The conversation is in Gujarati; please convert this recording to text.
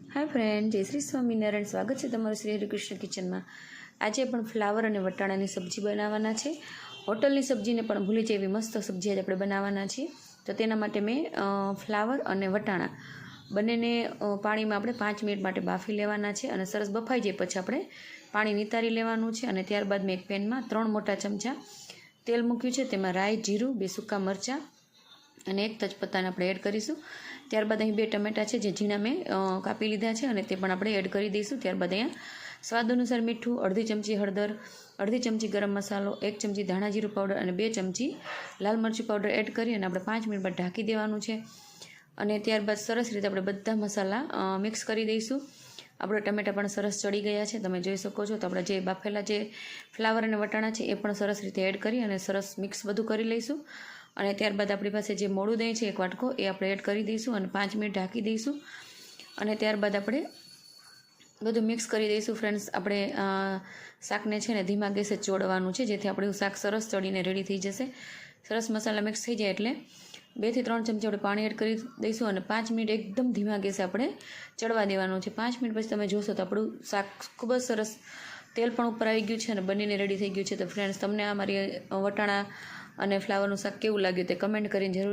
हाय फ्रेंड, जय श्री स्वामीनारायण। स्वागत है तमाરું श्री हरिकृष्ण किचन में। आज पण फ्लावर और वटाणानी सब्जी बनावाना छे। होटलनी सब्जी ने पण भूली जेवी मस्त सब्जी आज आपणे बनावाना छे। तो तेना माटे मैं फ्लावर और वटाणा बंनेने पाणीमां आपणे 5 मिनिट माटे बाफी लेवाना छे अने सरस बफाई जाय पछी आपणे पाणी नितारी लेवानुं छे। अने त्यारबाद मैं एक पेन में 3 मोटा चमचा तेल मूक्युं छे। तेमां राई, जीरुं, 2 सूका मरचा અને એક तेजपत्ताने આપણે એડ કરીશું। ત્યારબાદ અહીં 2 ટમેટા છે જે ઝીણા મેં કાપી લીધા છે અને તે પણ આપણે એડ કરી દઈશું। ત્યારબાદ અહીંયા સ્વાદ અનુસાર મીઠું, અડધી ચમચી હળદર, અડધી ચમચી ગરમ મસાલો, 1 ચમચી ધાણા જીરું પાવડર અને 2 ચમચી લાલ મરચું પાવડર એડ કરી અને આપણે 5 મિનિટ બાદ ઢાંકી દેવાનું છે। અને ત્યારબાદ સરસ રીતે આપણે બધા મસાલા મિક્સ કરી દઈશું। આપણે ટમેટા પણ સરસ ચડી ગયા છે, તમે જોઈ શકો છો। તો આપણે જે બાફેલા જે ફ્લાવર અને વટાણા છે એ પણ સરસ રીતે એડ કરી અને સરસ મિક્સ બધું કરી લઈશું। અને ત્યારબાદ આપણી પાસે જે મોળું દહીં છે 1 વાટકો એ આપણે એડ કરી દઈશું અને 5 મિનિટ ઢાંકી દઈશું। અને ત્યારબાદ આપણે બધું મિક્સ કરી દઈશું। ફ્રેન્ડ્સ, આપણે શાકને છે ને ધીમા ગેસે ચોળવાનું છે જેથી આપણું શાક સરસ ચડીને રેડી થઈ જશે। સરસ મસાલા મિક્સ થઈ જાય એટલે 2 થી 3 ચમચી આપણે પાણી એડ કરી દઈશું અને 5 મિનિટ એકદમ ધીમા ગેસે આપણે ચડવા દેવાનું છે। 5 મિનિટ પછી તમે જોશો તો આપણું શાક ખૂબ જ સરસ તેલ પણ ઉપર આવી ગયું છે અને બનીને રેડી થઈ ગયું છે। તો ફ્રેન્ડ્સ, તમને આ મારી વટાણા અને ફ્લાવરનું શાક કેવું લાગ્યું તે કમેન્ટ કરીને જરૂર